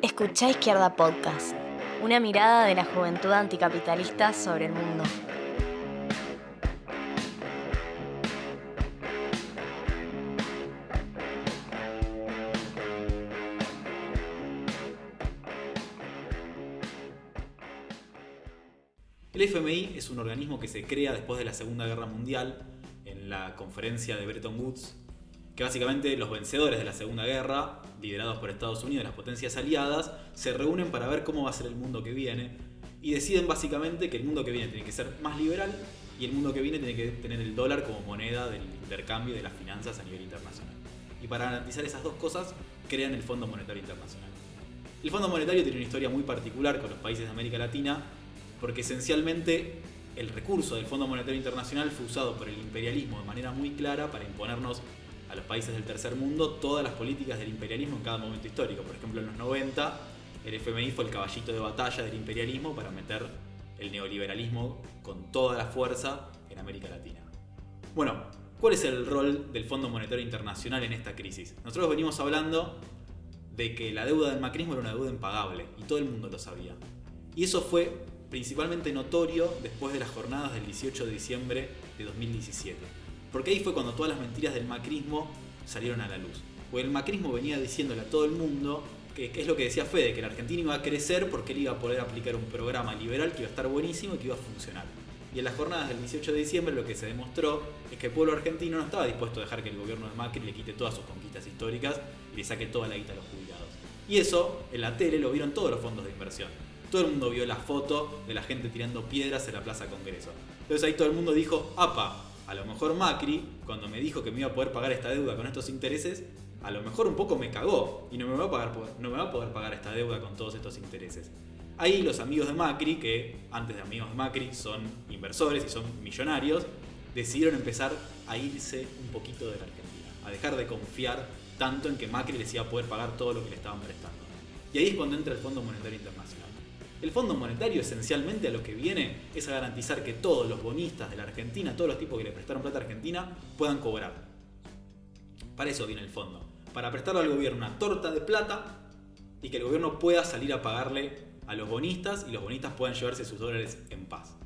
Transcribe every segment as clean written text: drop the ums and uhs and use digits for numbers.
Escuchá Izquierda Podcast, una mirada de la juventud anticapitalista sobre el mundo. El FMI es un organismo que se crea después de la Segunda Guerra Mundial en la conferencia de Bretton Woods, que básicamente los vencedores de la Segunda Guerra, liderados por Estados Unidos y las potencias aliadas, se reúnen para ver cómo va a ser el mundo que viene y deciden básicamente que el mundo que viene tiene que ser más liberal y el mundo que viene tiene que tener el dólar como moneda del intercambio de las finanzas a nivel internacional. Y para garantizar esas dos cosas, crean el Fondo Monetario Internacional. El Fondo Monetario tiene una historia muy particular con los países de América Latina, porque esencialmente el recurso del Fondo Monetario Internacional fue usado por el imperialismo de manera muy clara para imponernos a los países del tercer mundo todas las políticas del imperialismo en cada momento histórico. Por ejemplo, en los 90 el FMI fue el caballito de batalla del imperialismo para meter el neoliberalismo con toda la fuerza en América Latina. Bueno, ¿cuál es el rol del Fondo Monetario Internacional en esta crisis? Nosotros venimos hablando de que la deuda del macrismo era una deuda impagable y todo el mundo lo sabía. Y eso fue principalmente notorio después de las jornadas del 18 de diciembre de 2017. Porque ahí fue cuando todas las mentiras del macrismo salieron a la luz. Porque el macrismo venía diciéndole a todo el mundo que es lo que decía Fede, que la Argentina iba a crecer porque él iba a poder aplicar un programa liberal que iba a estar buenísimo y que iba a funcionar. Y en las jornadas del 18 de diciembre lo que se demostró es que el pueblo argentino no estaba dispuesto a dejar que el gobierno de Macri le quite todas sus conquistas históricas y le saque toda la guita a los jubilados. Y eso en la tele lo vieron todos los fondos de inversión. Todo el mundo vio la foto de la gente tirando piedras en la Plaza Congreso. Entonces ahí todo el mundo dijo, ¡apa! A lo mejor Macri, cuando me dijo que me iba a poder pagar esta deuda con estos intereses, a lo mejor un poco me cagó y no me va a poder pagar esta deuda con todos estos intereses. Ahí los amigos de Macri, que antes de amigos de Macri son inversores y son millonarios, decidieron empezar a irse un poquito de la Argentina, a dejar de confiar tanto en que Macri les iba a poder pagar todo lo que le estaban prestando. Y ahí es cuando entra el Fondo Monetario Internacional. El Fondo Monetario esencialmente a lo que viene es a garantizar que todos los bonistas de la Argentina, todos los tipos que le prestaron plata a Argentina, puedan cobrar. Para eso viene el fondo. Para prestarle al gobierno una torta de plata y que el gobierno pueda salir a pagarle a los bonistas y los bonistas puedan llevarse sus dólares en paz.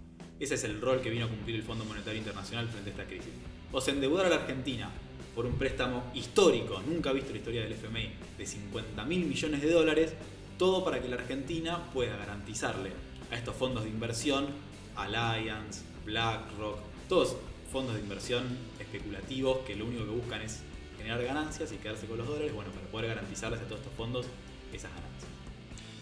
Ese es el rol que vino a cumplir el Fondo Monetario Internacional frente a esta crisis. O se endeudar a la Argentina por un préstamo histórico, nunca visto en la historia del FMI, de $50.000 millones, todo para que la Argentina pueda garantizarle a estos fondos de inversión, Allianz, BlackRock, todos fondos de inversión especulativos que lo único que buscan es generar ganancias y quedarse con los dólares, bueno, para poder garantizarles a todos estos fondos esas ganancias.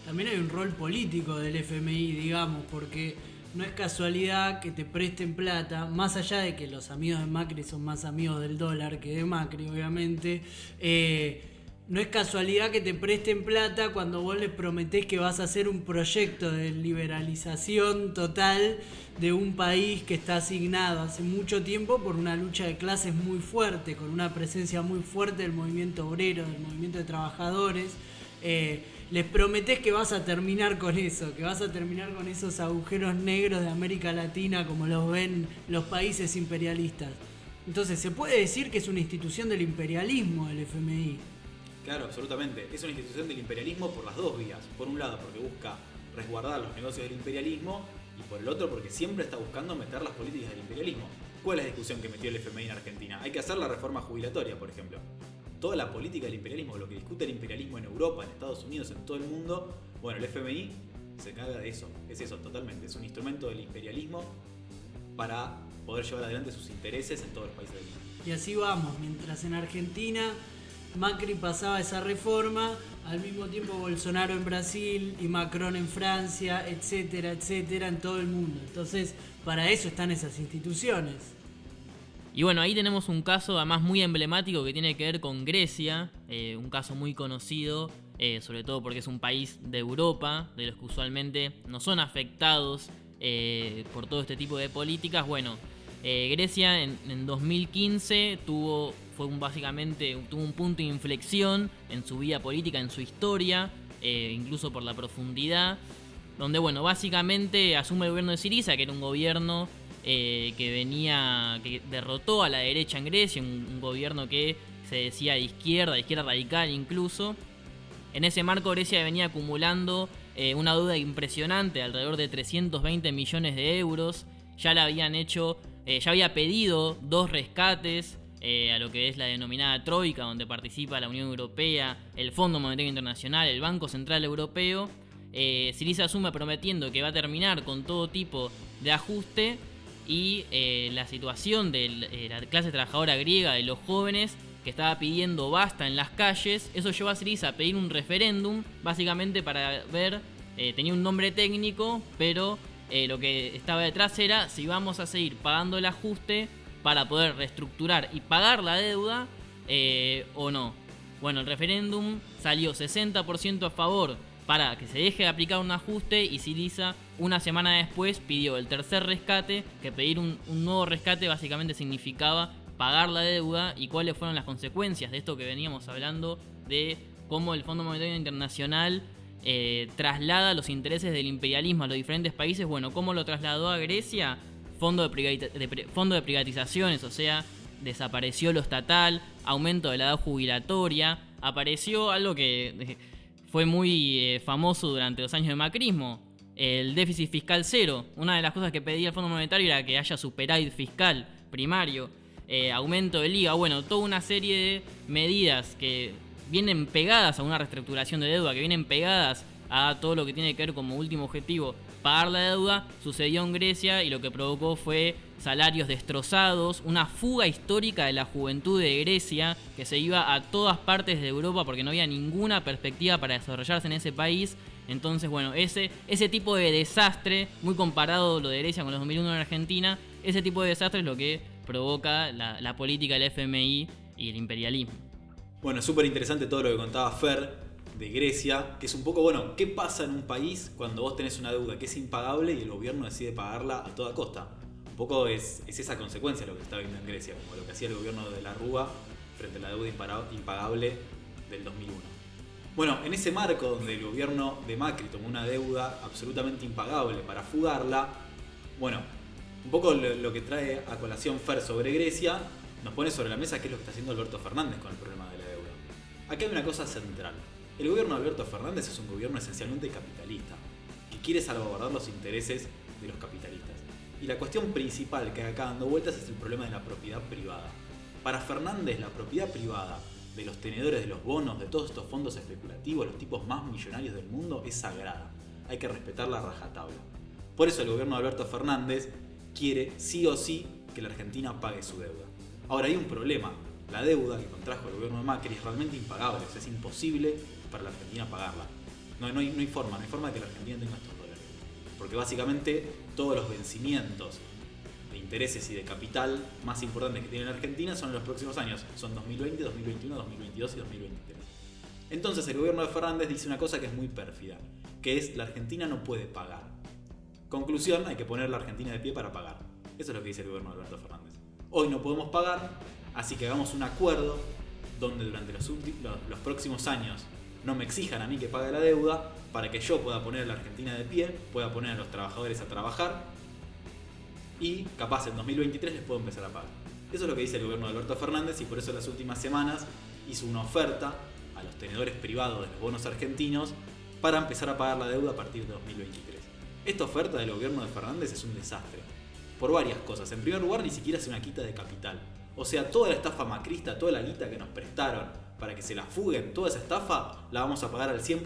También hay un rol político del FMI, digamos, porque no es casualidad que te presten plata, más allá de que los amigos de Macri son más amigos del dólar que de Macri, obviamente. No es casualidad que te presten plata cuando vos les prometés que vas a hacer un proyecto de liberalización total de un país que está asignado hace mucho tiempo por una lucha de clases muy fuerte, con una presencia muy fuerte del movimiento obrero, del movimiento de trabajadores. Les prometés que vas a terminar con eso, que vas a terminar con esos agujeros negros de América Latina como los ven los países imperialistas. Entonces, ¿se puede decir que es una institución del imperialismo el FMI? Claro, absolutamente. Es una institución del imperialismo por las dos vías. Por un lado, porque busca resguardar los negocios del imperialismo, y por el otro, porque siempre está buscando meter las políticas del imperialismo. ¿Cuál es la discusión que metió el FMI en Argentina? Hay que hacer la reforma jubilatoria, por ejemplo. Toda la política del imperialismo, lo que discute el imperialismo en Europa, en Estados Unidos, en todo el mundo, bueno, el FMI se encarga de eso. Es eso, totalmente. Es un instrumento del imperialismo para poder llevar adelante sus intereses en todos los países del mundo. Y así vamos, mientras en Argentina Macri pasaba esa reforma, al mismo tiempo Bolsonaro en Brasil y Macron en Francia, etcétera, etcétera, en todo el mundo. Entonces, para eso están esas instituciones. Y bueno, ahí tenemos un caso además muy emblemático que tiene que ver con Grecia, un caso muy conocido, sobre todo porque es un país de Europa, de los que usualmente no son afectados por todo este tipo de políticas. Bueno, Grecia en 2015 tuvo un punto de inflexión en su vida política, en su historia, incluso por la profundidad, donde bueno, básicamente asume el gobierno de Syriza, que era un gobierno que derrotó a la derecha en Grecia, un gobierno que se decía de izquierda radical incluso, En ese marco, Grecia venía acumulando una deuda impresionante, alrededor de 320 millones de euros. Ya le habían hecho, ya había pedido 2 rescates a lo que es la denominada Troika, donde participa la Unión Europea, el Fondo Monetario Internacional, el Banco Central Europeo. Syriza asume prometiendo que va a terminar con todo tipo de ajuste y la situación de la clase trabajadora griega, de los jóvenes, que estaba pidiendo basta en las calles, eso llevó a Syriza a pedir un referéndum, básicamente para ver, tenía un nombre técnico, pero lo que estaba detrás era si vamos a seguir pagando el ajuste para poder reestructurar y pagar la deuda o no. Bueno, el referéndum salió 60% a favor para que se deje de aplicar un ajuste, y Syriza una semana después pidió el tercer rescate, que pedir un nuevo rescate básicamente significaba pagar la deuda. Y cuáles fueron las consecuencias de esto que veníamos hablando, de cómo el Fondo Monetario Internacional traslada los intereses del imperialismo a los diferentes países. Bueno, ¿cómo lo trasladó a Grecia? Fondo de privatizaciones, o sea, desapareció lo estatal, aumento de la edad jubilatoria, apareció algo que fue muy famoso durante los años de macrismo, el déficit fiscal cero. Una de las cosas que pedía el Fondo Monetario era que haya superávit fiscal primario, aumento del IVA, bueno, toda una serie de medidas que vienen pegadas a una reestructuración de deuda, que vienen pegadas a todo lo que tiene que ver como último objetivo pagar la deuda, sucedió en Grecia, y lo que provocó fue salarios destrozados, una fuga histórica de la juventud de Grecia, que se iba a todas partes de Europa porque no había ninguna perspectiva para desarrollarse en ese país. Entonces, bueno, ese tipo de desastre, muy comparado lo de Grecia con los 2001 en Argentina, ese tipo de desastre es lo que provoca la política del FMI y el imperialismo. Bueno, súper interesante todo lo que contaba Fer de Grecia, que es un poco, bueno, ¿qué pasa en un país cuando vos tenés una deuda que es impagable y el gobierno decide pagarla a toda costa? Un poco es esa consecuencia de lo que se está viendo en Grecia, como lo que hacía el gobierno de la Rúa frente a la deuda impagable del 2001. Bueno, en ese marco donde el gobierno de Macri tomó una deuda absolutamente impagable para fugarla, bueno, un poco lo que trae a colación Fer sobre Grecia nos pone sobre la mesa qué es lo que está haciendo Alberto Fernández con el problema de la deuda. Aquí hay una cosa central. El gobierno de Alberto Fernández es un gobierno esencialmente capitalista, que quiere salvaguardar los intereses de los capitalistas. Y la cuestión principal que acá dando vueltas es el problema de la propiedad privada. Para Fernández, la propiedad privada de los tenedores de los bonos, de todos estos fondos especulativos, los tipos más millonarios del mundo, es sagrada. Hay que respetarla a rajatabla. Por eso el gobierno de Alberto Fernández quiere sí o sí que la Argentina pague su deuda. Ahora hay un problema. La deuda que contrajo el gobierno de Macri es realmente impagable, o sea, es imposible para la Argentina pagarla. No hay forma de que la Argentina tenga estos dólares. Porque básicamente todos los vencimientos de intereses y de capital más importantes que tiene la Argentina son en los próximos años. Son 2020, 2021, 2022 y 2023. Entonces el gobierno de Fernández dice una cosa que es muy pérfida, que es la Argentina no puede pagar. Conclusión, hay que poner la Argentina de pie para pagar. Eso es lo que dice el gobierno de Alberto Fernández. Hoy no podemos pagar, así que hagamos un acuerdo donde durante los próximos años no me exijan a mí que pague la deuda para que yo pueda poner a la Argentina de pie, pueda poner a los trabajadores a trabajar y capaz en 2023 les puedo empezar a pagar. Eso es lo que dice el gobierno de Alberto Fernández, y por eso en las últimas semanas hizo una oferta a los tenedores privados de los bonos argentinos para empezar a pagar la deuda a partir de 2023. Esta oferta del gobierno de Fernández es un desastre, por varias cosas. En primer lugar, ni siquiera hace una quita de capital. O sea, toda la estafa macrista, toda la guita que nos prestaron para que se la fuguen, toda esa estafa la vamos a pagar al 100%.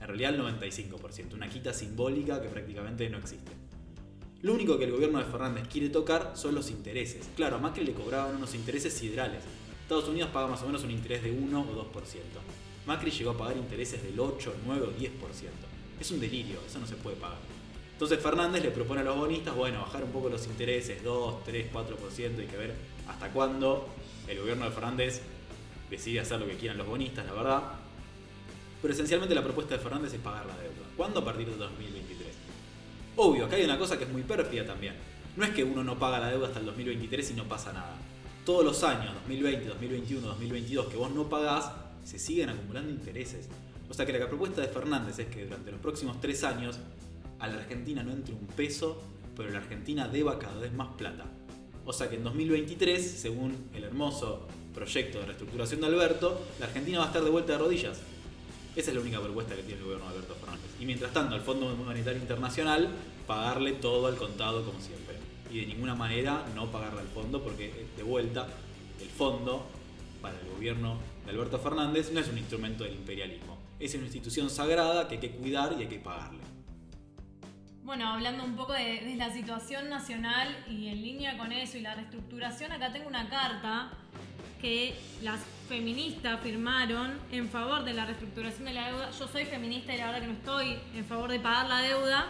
En realidad al 95%, una quita simbólica que prácticamente no existe. Lo único que el gobierno de Fernández quiere tocar son los intereses. Claro, a Macri le cobraban unos intereses siderales. Estados Unidos paga más o menos un interés de 1 o 2%. Macri llegó a pagar intereses del 8, 9 o 10%. Es un delirio, eso no se puede pagar. Entonces Fernández le propone a los bonistas, bueno, bajar un poco los intereses, 2, 3, 4%, hay que ver hasta cuándo el gobierno de Fernández decide hacer lo que quieran los bonistas, la verdad. Pero esencialmente la propuesta de Fernández es pagar la deuda. ¿Cuándo? A partir de 2023. Obvio, acá hay una cosa que es muy pérfida también. No es que uno no paga la deuda hasta el 2023 y no pasa nada. Todos los años, 2020, 2021, 2022, que vos no pagás, se siguen acumulando intereses. O sea que la propuesta de Fernández es que durante los próximos 3 años a la Argentina no entre un peso, pero la Argentina deba cada vez más plata. O sea que en 2023, según el hermoso proyecto de reestructuración de Alberto, la Argentina va a estar de vuelta de rodillas. Esa es la única propuesta que tiene el gobierno de Alberto Fernández. Y mientras tanto, al Fondo Monetario Internacional, pagarle todo al contado como siempre. Y de ninguna manera no pagarle al fondo, porque de vuelta, el fondo para el gobierno de Alberto Fernández no es un instrumento del imperialismo. Es una institución sagrada que hay que cuidar y hay que pagarle. Bueno, hablando un poco de la situación nacional y en línea con eso y la reestructuración, acá tengo una carta que las feministas firmaron en favor de la reestructuración de la deuda. Yo soy feminista y la verdad que no estoy en favor de pagar la deuda.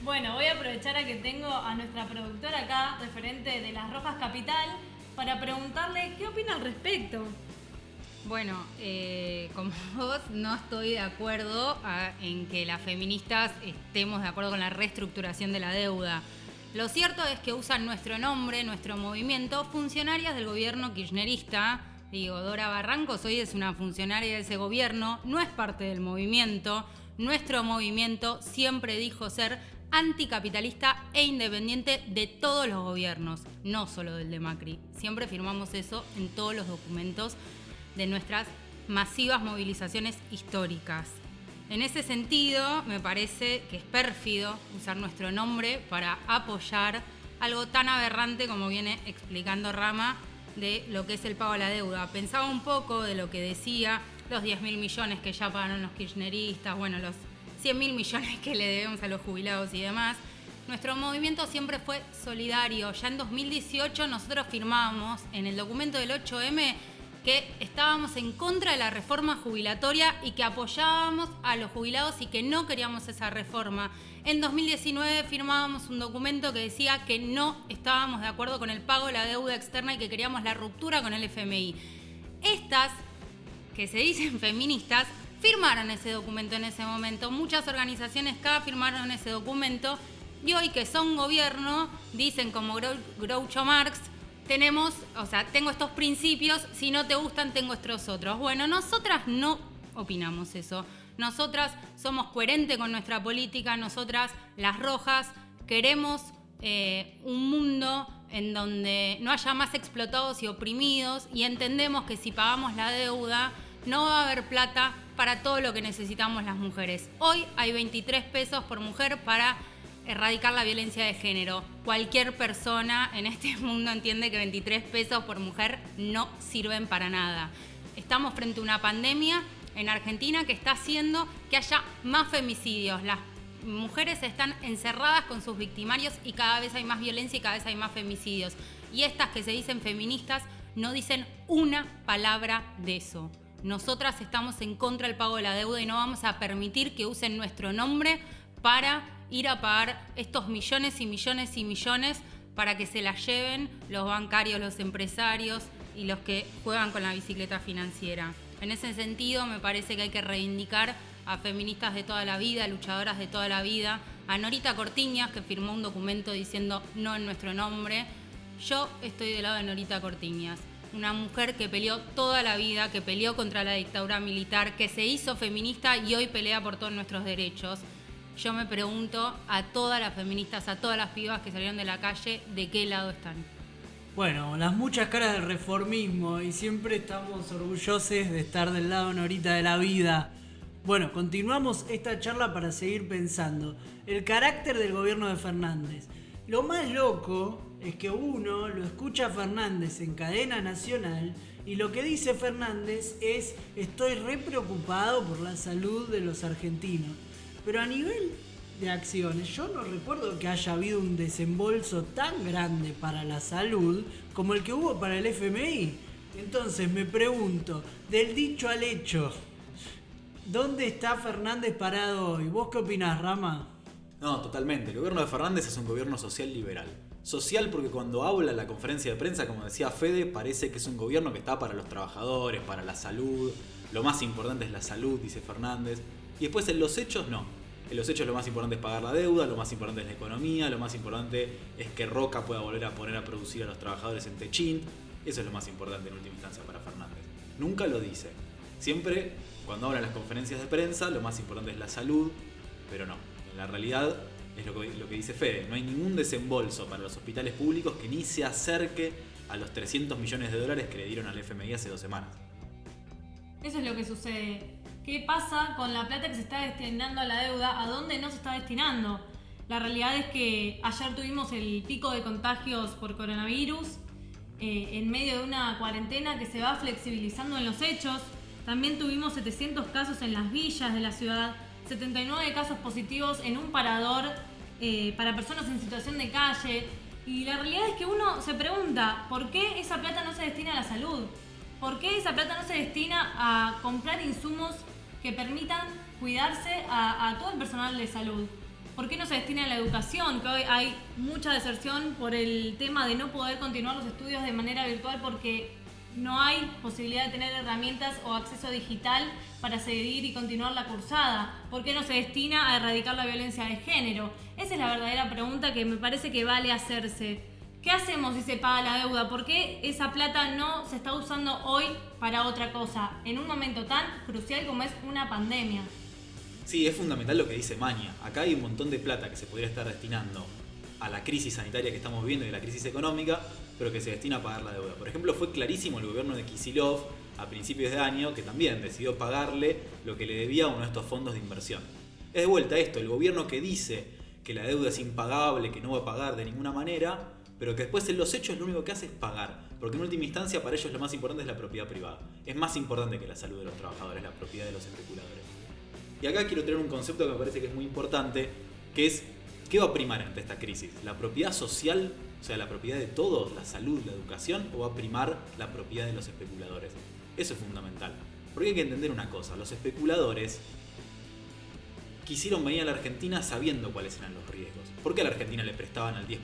Bueno, voy a aprovechar a que tengo a nuestra productora acá, referente de Las Rojas Capital, para preguntarle qué opina al respecto. Bueno, como vos, no estoy de acuerdo en que las feministas estemos de acuerdo con la reestructuración de la deuda. Lo cierto es que usan nuestro nombre, nuestro movimiento, funcionarias del gobierno kirchnerista. Digo, Dora Barrancos hoy es una funcionaria de ese gobierno, no es parte del movimiento. Nuestro movimiento siempre dijo ser anticapitalista e independiente de todos los gobiernos, no solo del de Macri. Siempre firmamos eso en todos los documentos de nuestras masivas movilizaciones históricas. En ese sentido, me parece que es pérfido usar nuestro nombre para apoyar algo tan aberrante como viene explicando Rama de lo que es el pago a la deuda. Pensaba un poco de lo que decía, los 10.000 millones que ya pagaron los kirchneristas, bueno, los 100.000 millones que le debemos a los jubilados y demás. Nuestro movimiento siempre fue solidario. Ya en 2018 nosotros firmábamos en el documento del 8M que estábamos en contra de la reforma jubilatoria y que apoyábamos a los jubilados y que no queríamos esa reforma. En 2019 firmábamos un documento que decía que no estábamos de acuerdo con el pago de la deuda externa y que queríamos la ruptura con el FMI. Estas, que se dicen feministas, firmaron ese documento en ese momento. Muchas organizaciones K firmaron ese documento y hoy que son gobierno, dicen como Groucho Marx, tengo estos principios, si no te gustan tengo estos otros. Bueno, nosotras no opinamos eso. Nosotras somos coherentes con nuestra política, nosotras, las rojas, queremos un mundo en donde no haya más explotados y oprimidos y entendemos que si pagamos la deuda no va a haber plata para todo lo que necesitamos las mujeres. Hoy hay 23 pesos por mujer para erradicar la violencia de género. Cualquier persona en este mundo entiende que 23 pesos por mujer no sirven para nada. Estamos frente a una pandemia en Argentina que está haciendo que haya más femicidios. Las mujeres están encerradas con sus victimarios y cada vez hay más violencia y cada vez hay más femicidios. Y estas que se dicen feministas no dicen una palabra de eso. Nosotras estamos en contra del pago de la deuda y no vamos a permitir que usen nuestro nombre para ir a pagar estos millones y millones y millones para que se las lleven los bancarios, los empresarios y los que juegan con la bicicleta financiera. En ese sentido, me parece que hay que reivindicar a feministas de toda la vida, luchadoras de toda la vida, a Norita Cortiñas, que firmó un documento diciendo no en nuestro nombre. Yo estoy del lado de Norita Cortiñas, una mujer que peleó toda la vida, que peleó contra la dictadura militar, que se hizo feminista y hoy pelea por todos nuestros derechos. Yo me pregunto a todas las feministas, a todas las pibas que salieron de la calle, ¿de qué lado están? Bueno, las muchas caras del reformismo y siempre estamos orgullosos de estar del lado Norita de la vida. Bueno, continuamos esta charla para seguir pensando. El carácter del gobierno de Fernández. Lo más loco es que uno lo escucha a Fernández en cadena nacional y lo que dice Fernández es: estoy re preocupado por la salud de los argentinos. Pero a nivel de acciones, yo no recuerdo que haya habido un desembolso tan grande para la salud como el que hubo para el FMI. Entonces me pregunto, del dicho al hecho, ¿dónde está Fernández parado hoy? ¿Vos qué opinás, Rama? No, totalmente. El gobierno de Fernández es un gobierno social liberal. Social porque cuando habla en la conferencia de prensa, como decía Fede, parece que es un gobierno que está para los trabajadores, para la salud. Lo más importante es la salud, dice Fernández. Y después en los hechos no. En los hechos lo más importante es pagar la deuda, lo más importante es la economía, lo más importante es que Roca pueda volver a poner a producir a los trabajadores en Techint. Eso es lo más importante en última instancia para Fernández. Nunca lo dice. Siempre, cuando habla en las conferencias de prensa, lo más importante es la salud, pero no. En la realidad es lo que dice Fede. No hay ningún desembolso para los hospitales públicos que ni se acerque a los 300 millones de dólares que le dieron al FMI hace 2 semanas. Eso es lo que sucede. qué pasa con la plata que se está destinando a la deuda, a dónde no se está destinando. La realidad es que ayer tuvimos el pico de contagios por coronavirus en medio de una cuarentena que se va flexibilizando en los hechos. También tuvimos 700 casos en las villas de la ciudad, 79 casos positivos en un parador para personas en situación de calle. Y la realidad es que uno se pregunta, ¿por qué esa plata no se destina a la salud? ¿Por qué esa plata no se destina a comprar insumos que permitan cuidarse a todo el personal de salud? ¿Por qué no se destina a la educación? Que hoy hay mucha deserción por el tema de no poder continuar los estudios de manera virtual porque no hay posibilidad de tener herramientas o acceso digital para seguir y continuar la cursada. ¿Por qué no se destina a erradicar la violencia de género? Esa es la verdadera pregunta que me parece que vale hacerse. ¿Qué hacemos si se paga la deuda? ¿Por qué esa plata no se está usando hoy para otra cosa, en un momento tan crucial como es una pandemia? Sí, es fundamental lo que dice Maña. Acá hay un montón de plata que se podría estar destinando a la crisis sanitaria que estamos viendo y a la crisis económica, pero que se destina a pagar la deuda. Por ejemplo, fue clarísimo el gobierno de Kicillof a principios de año que también decidió pagarle lo que le debía a uno de estos fondos de inversión. Es de vuelta esto, el gobierno que dice que la deuda es impagable, que no va a pagar de ninguna manera, pero que después en los hechos lo único que hace es pagar, porque en última instancia para ellos lo más importante es la propiedad privada. Es más importante que la salud de los trabajadores, la propiedad de los especuladores. Y acá quiero traer un concepto que me parece que es muy importante, que es ¿qué va a primar ante esta crisis? ¿La propiedad social, o sea, la propiedad de todos, la salud, la educación, o va a primar la propiedad de los especuladores? Eso es fundamental. Porque hay que entender una cosa, los especuladores quisieron venir a la Argentina sabiendo cuáles eran los riesgos. ¿Por qué a la Argentina le prestaban al 10%?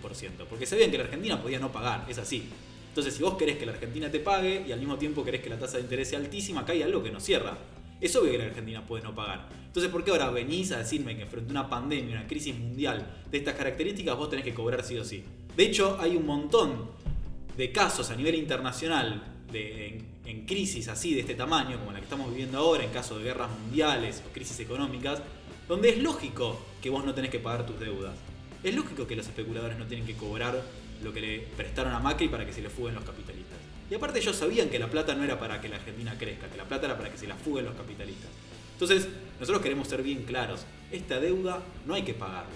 Porque sabían que la Argentina podía no pagar, es así. Entonces, si vos querés que la Argentina te pague y al mismo tiempo querés que la tasa de interés sea altísima, acá hay algo que nos cierra. Es obvio que la Argentina puede no pagar. Entonces, ¿por qué ahora venís a decirme que frente a una pandemia, una crisis mundial de estas características, vos tenés que cobrar sí o sí? De hecho, hay un montón de casos a nivel internacional en crisis así de este tamaño, como la que estamos viviendo ahora, en caso de guerras mundiales o crisis económicas, donde es lógico que vos no tenés que pagar tus deudas. Es lógico que los especuladores no tienen que cobrar lo que le prestaron a Macri para que se le fuguen los capitalistas. Y aparte ellos sabían que la plata no era para que la Argentina crezca, que la plata era para que se la fuguen los capitalistas. Entonces, nosotros queremos ser bien claros. Esta deuda no hay que pagarla.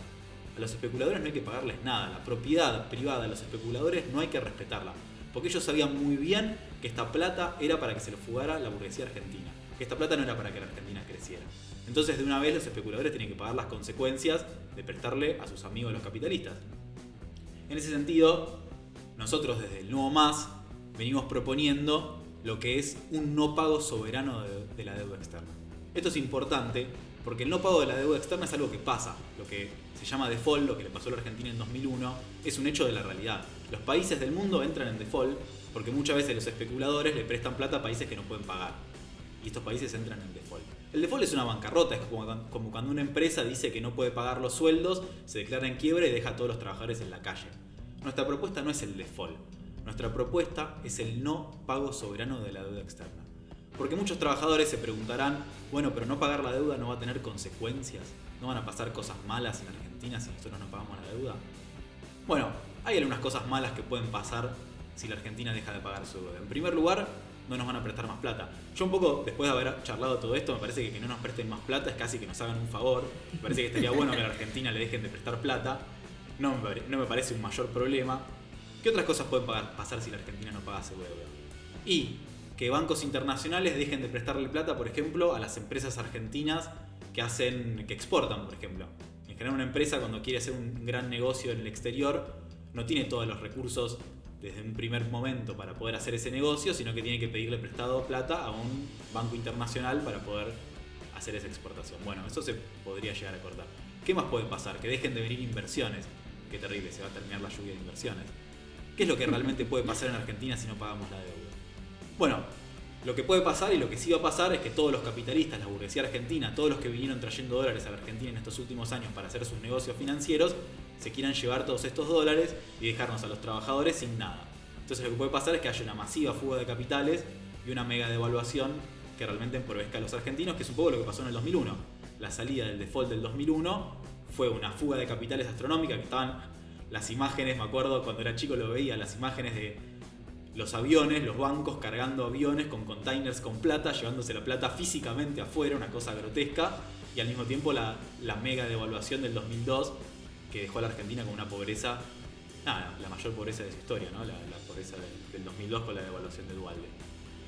A los especuladores no hay que pagarles nada. La propiedad privada de los especuladores no hay que respetarla. Porque ellos sabían muy bien que esta plata era para que se lo fugara la burguesía argentina. Que esta plata no era para que la Argentina creciera. Entonces, de una vez, los especuladores tienen que pagar las consecuencias de prestarle a sus amigos los capitalistas. En ese sentido, nosotros desde el Nuevo Más venimos proponiendo lo que es un no pago soberano de la deuda externa. Esto es importante porque el no pago de la deuda externa es algo que pasa. Lo que se llama default, lo que le pasó a la Argentina en 2001, es un hecho de la realidad. Los países del mundo entran en default porque muchas veces los especuladores le prestan plata a países que no pueden pagar. Y estos países entran en default. El default es una bancarrota, es como cuando una empresa dice que no puede pagar los sueldos, se declara en quiebra y deja a todos los trabajadores en la calle. Nuestra propuesta no es el default. Nuestra propuesta es el no pago soberano de la deuda externa. Porque muchos trabajadores se preguntarán, bueno, pero no pagar la deuda no va a tener consecuencias, no van a pasar cosas malas en Argentina si nosotros no pagamos la deuda. Bueno, hay algunas cosas malas que pueden pasar si la Argentina deja de pagar su deuda. En primer lugar, no nos van a prestar más plata. Yo un poco, después de haber charlado todo esto, me parece que no nos presten más plata es casi que nos hagan un favor. Me parece que estaría bueno que a la Argentina le dejen de prestar plata. No me parece un mayor problema. ¿Qué otras cosas pueden pasar si la Argentina no paga su deuda? Y que bancos internacionales dejen de prestarle plata, por ejemplo, a las empresas argentinas que exportan, por ejemplo. En general, una empresa cuando quiere hacer un gran negocio en el exterior no tiene todos los recursos desde un primer momento para poder hacer ese negocio, sino que tiene que pedirle prestado plata a un banco internacional para poder hacer esa exportación. Bueno, eso se podría llegar a cortar. ¿Qué más puede pasar? Que dejen de venir inversiones. Qué terrible, se va a terminar la lluvia de inversiones. ¿Qué es lo que realmente puede pasar en Argentina si no pagamos la deuda? Bueno, lo que puede pasar y lo que sí va a pasar es que todos los capitalistas, la burguesía argentina, todos los que vinieron trayendo dólares a la Argentina en estos últimos años para hacer sus negocios financieros, se quieran llevar todos estos dólares y dejarnos a los trabajadores sin nada. Entonces lo que puede pasar es que haya una masiva fuga de capitales y una mega devaluación que realmente empobezca a los argentinos, que es un poco lo que pasó en el 2001. La salida del default del 2001 fue una fuga de capitales astronómica, que estaban las imágenes, me acuerdo cuando era chico lo veía, las imágenes de los aviones, los bancos cargando aviones con containers con plata, llevándose la plata físicamente afuera, una cosa grotesca, y al mismo tiempo la mega devaluación del 2002 que dejó a la Argentina con una pobreza, la mayor pobreza de su historia, ¿no? La pobreza del 2002 con la devaluación de Duhalde.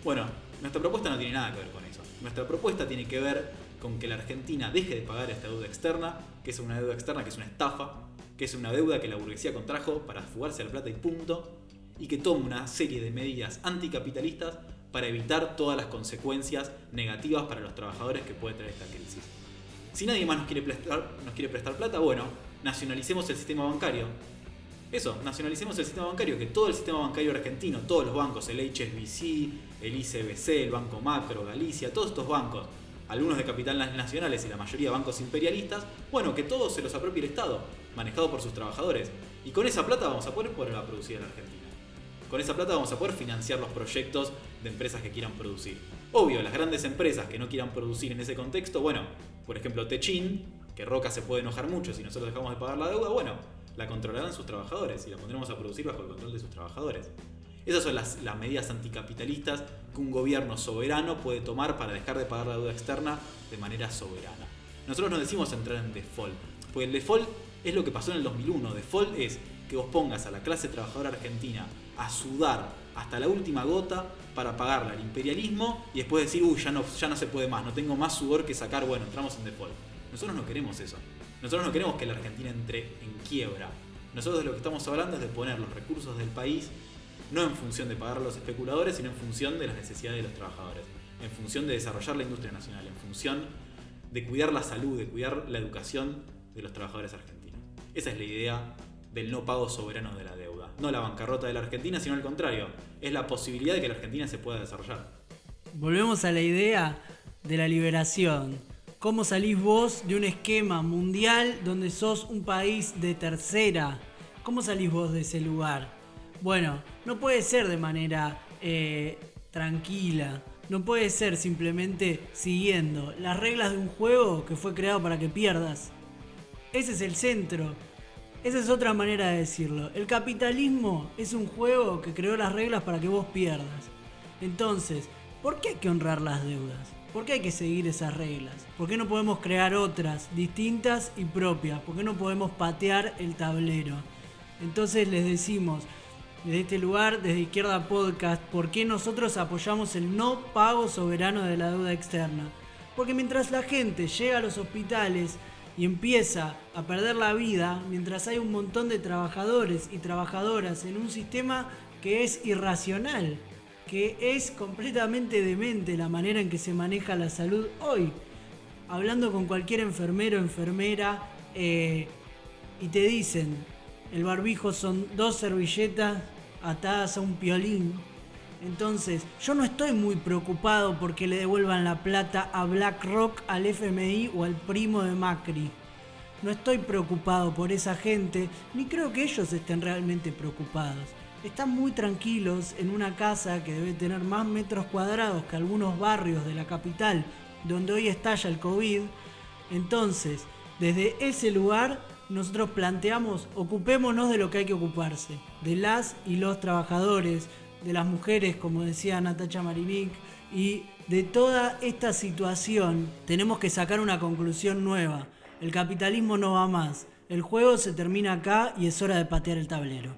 Bueno, nuestra propuesta no tiene nada que ver con eso. Nuestra propuesta tiene que ver con que la Argentina deje de pagar esta deuda externa, que es una deuda externa que es una estafa, que es una deuda que la burguesía contrajo para fugarse la plata y punto, y que tome una serie de medidas anticapitalistas para evitar todas las consecuencias negativas para los trabajadores que puede traer esta crisis. Si nadie más nos quiere prestar plata, bueno, nacionalicemos el sistema bancario. Eso, nacionalicemos el sistema bancario, que todo el sistema bancario argentino, todos los bancos, el HSBC, el ICBC, el Banco Macro, Galicia, todos estos bancos, algunos de capital nacionales y la mayoría bancos imperialistas, bueno, que todos se los apropie el Estado, manejado por sus trabajadores. Y con esa plata vamos a poder ponerla a producir en la Argentina. Con esa plata vamos a poder financiar los proyectos de empresas que quieran producir. Obvio, las grandes empresas que no quieran producir en ese contexto, bueno, por ejemplo Techin, que Roca se puede enojar mucho si nosotros dejamos de pagar la deuda, bueno, la controlarán sus trabajadores y la pondremos a producir bajo el control de sus trabajadores. Esas son las medidas anticapitalistas que un gobierno soberano puede tomar para dejar de pagar la deuda externa de manera soberana. Nosotros no decimos entrar en default, porque el default es lo que pasó en el 2001. Default es que vos pongas a la clase trabajadora argentina a sudar hasta la última gota para pagarle al imperialismo y después decir, ya no se puede más, no tengo más sudor que sacar, bueno, entramos en default. Nosotros no queremos eso. Nosotros no queremos que la Argentina entre en quiebra. Nosotros de lo que estamos hablando es de poner los recursos del país no en función de pagar a los especuladores, sino en función de las necesidades de los trabajadores, en función de desarrollar la industria nacional, en función de cuidar la salud, de cuidar la educación de los trabajadores argentinos. Esa es la idea del no pago soberano de la deuda. No la bancarrota de la Argentina, sino al contrario, es la posibilidad de que la Argentina se pueda desarrollar. Volvemos a la idea de la liberación. ¿Cómo salís vos de un esquema mundial donde sos un país de tercera? ¿Cómo salís vos de ese lugar? Bueno, no puede ser de manera tranquila. No puede ser simplemente siguiendo las reglas de un juego que fue creado para que pierdas. Ese es el centro. Esa es otra manera de decirlo. El capitalismo es un juego que creó las reglas para que vos pierdas. Entonces, ¿por qué hay que honrar las deudas? ¿Por qué hay que seguir esas reglas? ¿Por qué no podemos crear otras, distintas y propias? ¿Por qué no podemos patear el tablero? Entonces les decimos, desde este lugar, desde Izquierda Podcast, ¿por qué nosotros apoyamos el no pago soberano de la deuda externa? Porque mientras la gente llega a los hospitales y empieza a perder la vida, mientras hay un montón de trabajadores y trabajadoras en un sistema que es irracional, que es completamente demente la manera en que se maneja la salud hoy. Hablando con cualquier enfermero o enfermera y te dicen, el barbijo son 2 servilletas atadas a un piolín. Entonces, yo no estoy muy preocupado porque le devuelvan la plata a BlackRock, al FMI o al primo de Macri. No estoy preocupado por esa gente, ni creo que ellos estén realmente preocupados. Están muy tranquilos en una casa que debe tener más metros cuadrados que algunos barrios de la capital, donde hoy estalla el COVID. Entonces, desde ese lugar, nosotros planteamos, ocupémonos de lo que hay que ocuparse, de las y los trabajadores, de las mujeres, como decía Natacha Marinic, y de toda esta situación tenemos que sacar una conclusión nueva. El capitalismo no va más, el juego se termina acá y es hora de patear el tablero.